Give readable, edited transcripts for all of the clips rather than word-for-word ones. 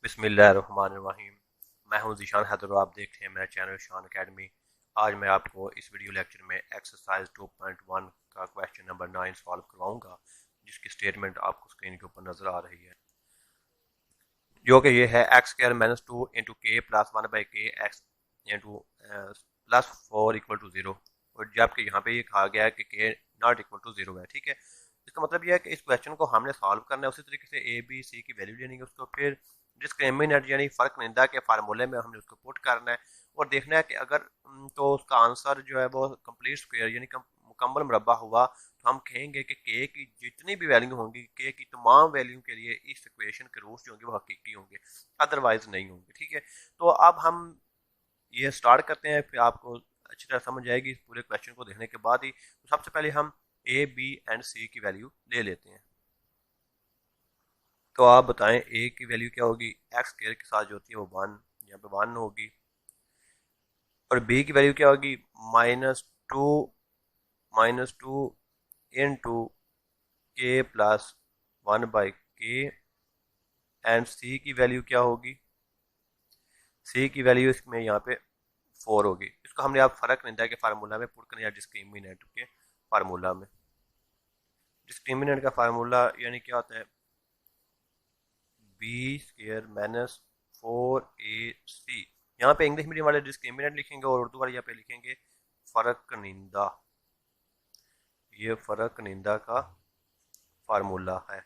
बिस्मिल्लाहिर्रहमानिर्रहीम। मैं हूं ज़ीशान हैदर और आप देख रहे हैं मेरा चैनल शान अकेडमी। आज मैं आपको इस वीडियो लेक्चर में एक्सरसाइज 2.1 का क्वेश्चन नंबर 9 सॉल्व करवाऊंगा, जिसकी स्टेटमेंट आपको स्क्रीन के ऊपर नजर आ रही है, जो कि ये है x square minus two into k plus one by k x into plus four equal to zero. और जबकि यहाँ पे ये कहा गया है कि के नॉट इक्वल टू जीरो है। ठीक है, इसका मतलब यह है कि इस क्वेश्चन को हमने सॉल्व करना है उसी तरीके से ए बी सी की वैल्यू लेनी है, उसको फिर डिस्क्रिमिनेंट यानी फर्क निंदा के फार्मूले में हमने उसको पुट करना है और देखना है कि अगर तो उसका आंसर जो है वो कंप्लीट स्क्वायर यानी मुकम्मल मुरब्बा हुआ तो हम कहेंगे कि के की जितनी भी वैल्यू होंगी, के की तमाम वैल्यू के लिए इस इक्वेशन के रूट्स जो होंगे वो हकीकी होंगे, अदरवाइज नहीं होंगे। ठीक है, तो अब हम ये स्टार्ट करते हैं, फिर आपको अच्छी तरह समझ आएगी इस पूरे क्वेश्चन को देखने के बाद ही। तो सबसे पहले हम ए बी एंड सी की वैल्यू ले लेते हैं। तो आप बताएं ए की वैल्यू क्या होगी, एक्स स्क्वायर के साथ जो होती है वो वन, यहाँ पे वन होगी। और बी की वैल्यू क्या होगी, two minus two in two k plus one by k. And C की वैल्यू क्या होगी, सी की वैल्यू इसमें यहाँ पे फोर होगी। इसको हमने आप फर्क निंदा के फार्मूला में पुट करना या डिस्क्रिमिनेंट के फार्मूला में। डिस्क्रिमिनेंट का फार्मूला यानी क्या होता है, बी स्क्वायर माइनस फोर ए सी। यहाँ पे इंग्लिश मीडियम वाले डिस्क्रिमिनेंट लिखेंगे और उर्दू वाले यहाँ पे लिखेंगे फर्क निंदा। ये फर्क निंदा का फार्मूला है।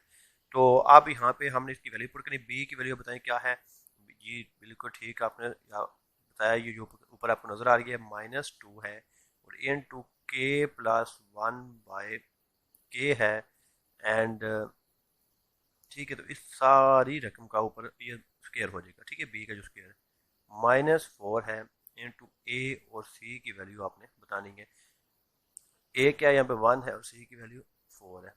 तो अब यहाँ पे हमने इसकी वैल्यू पुट करनी, बी की वैल्यू बताएं क्या है। जी बिल्कुल ठीक, आपने बताया, ये जो ऊपर आपको नजर आ रही है माइनस टू है और इन two k plus one by के है। एंड ठीक है, तो इस सारी रकम का ऊपर ये स्क्वायर हो जाएगा। ठीक है, बी का जो स्क्वायर है माइनस फोर है इंटू ए और सी की वैल्यू आपने बतानी है। ए क्या है यहाँ पे वन है और सी की वैल्यू फोर है।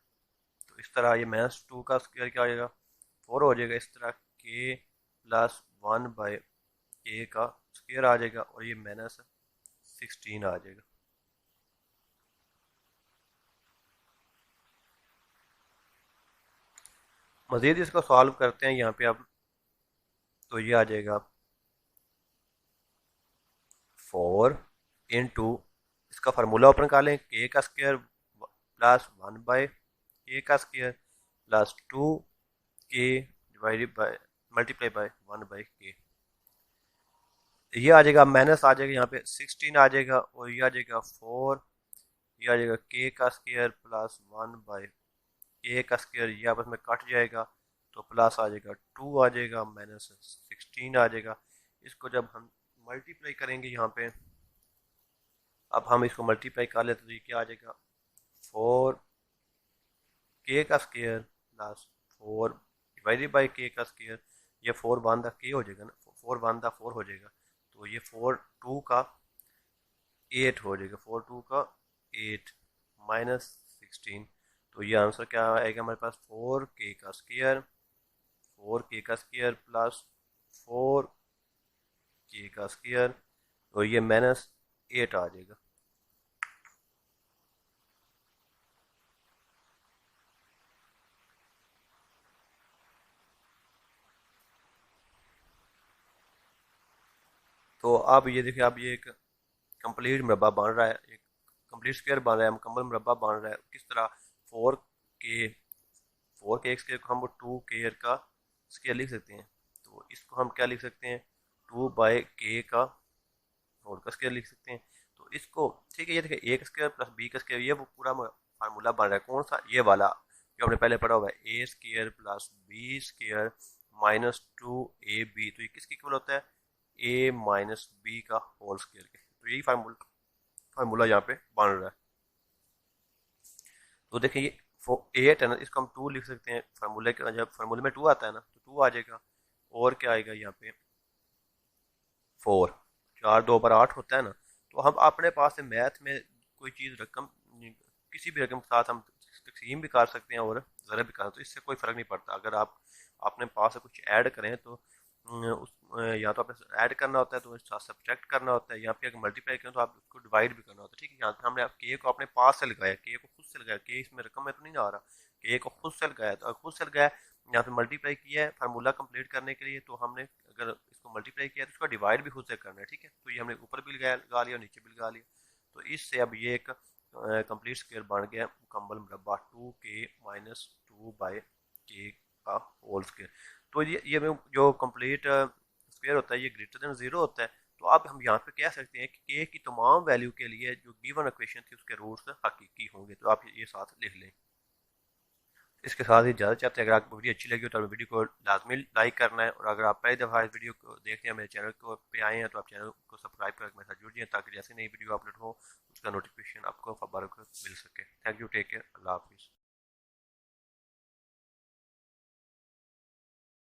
तो इस तरह ये माइनस टू का स्क्वायर क्या हो जाएगा, फोर हो जाएगा। इस तरह के प्लस वन बाय ए का स्क्वायर आ जाएगा और ये माइनस 16 आ जाएगा। मजीद इसको सॉल्व करते हैं यहाँ पे अब, तो ये आ जाएगा फोर इंटू, इसका फार्मूला ओपन कर लें, के का स्क्वायर प्लस वन बाय के का स्क्वायर प्लस टू के divided by multiply by one by के। ये आ जाएगा माइनस आ जाएगा, यहाँ पे 16 आ जाएगा और ये आ जाएगा फोर। ये आ जाएगा के का स्क्वायर प्लस वन बाय के का स्क्वायर, ये आपस में कट जाएगा तो प्लस आ जाएगा टू आ जाएगा, माइनस 16 आ जाएगा। इसको जब हम मल्टीप्लाई करेंगे यहाँ पे, अब हम इसको मल्टीप्लाई कर लेते तो ये क्या आ जाएगा, फोर के का square plus four divided by के का स्क्वायर। ये फोर वन दा के हो जाएगा ना, फोर वन दा फोर हो जाएगा, तो ये फोर टू का एट हो जाएगा, फोर टू का एट माइनस 16। तो ये आंसर क्या आएगा हमारे पास, फोर के का स्क्वायर प्लस फोर के का स्क्वायर, तो ये माइनस एट आ जाएगा। तो अब ये देखिए, अब ये एक कंप्लीट मुरब्बा बन रहा है, एक कंप्लीट स्क्वायर बन रहा है, मुकम्मल मुरब्बा बन रहा है। किस तरह, फोर के फोर के एक स्क्वायर को हम टू के का स्क्वायर लिख सकते हैं, तो इसको हम क्या लिख सकते हैं, टू बाय के का होल का स्क्वायर लिख सकते हैं। तो इसको ठीक है, ये देखिए ए का स्क्वायर प्लस बी का स्क्वायर, ये वो पूरा फार्मूला बन रहा है। कौन सा, ये वाला जो हमने पहले पढ़ा हुआ है, A square plus B square minus two A B. तो ये किसके इक्वल होता है, ए माइनस बी का होल स्क्वायर के। तो यही फार्मूला फार्मूला यहाँ पे बन रहा है। तो देखिए ये एट है ना, इसको हम टू लिख सकते हैं, फार्मूले के जब फार्मूले में टू आता है ना तो टू आ जाएगा। और क्या आएगा यहाँ पे, फोर, चार दो बार आठ होता है ना। तो हम अपने पास से मैथ में कोई चीज़ रकम, किसी भी रकम के साथ हम तकसीम भी कर सकते हैं और ज़रा भी कर सकते हैं, तो इससे कोई फ़र्क नहीं पड़ता। अगर आप अपने पास से कुछ ऐड करें तो या तो आपने ऐड करना होता है तो उसके साथ सब्ट्रैक्ट करना होता है, या फिर अगर मल्टीप्लाई करें तो आप उसको डिवाइड भी करना होता है। ठीक है, यहाँ पे हमने के को अपने पास से लगाया, के को खुद से लगाया, के इसमें रकम में तो नहीं आ रहा, के को खुद से लगाया। तो अगर खुद से लगाया यहाँ पे मल्टीप्लाई किया है फार्मूला कंप्लीट करने के लिए, तो हमने अगर इसको मल्टीप्लाई किया तो इसका डिवाइड भी खुद से करना है, ठीक है। तो ये हमने ऊपर भी लगा लिया और नीचे भी लगा लिया। तो इससे अब ये एक कंप्लीट स्क्वायर बन गया मुकम्मल मुरब्बा 2k-2 का होल स्क्वायर। तो ये जो कंप्लीट स्क्वायर होता है ये ग्रेटर देन 0 होता है। तो अब हम यहाँ पे कह सकते हैं कि k की तमाम वैल्यू के लिए जो गिवन इक्वेशन थी उसके रूट्स हकीकी होंगे। तो आप ये साथ लिख लें। इसके साथ ही ज़्यादा चाहते हैं, अगर आपको वीडियो अच्छी लगी हो तो वीडियो को लाजमी लाइक करना है, और अगर आप पहली दफ़ा इस वीडियो को देखते हैं मेरे चैनल को पे आए हैं तो आप चैनल को सब्सक्राइब करके मेरे साथ जुड़ जाएं, ताकि जैसे नई वीडियो अपलोड हो उसका नोटिफिकेशन आपको बर वक्त मिल सके। थैंक यू, टेक केयर, अल्लाह हाफिज़।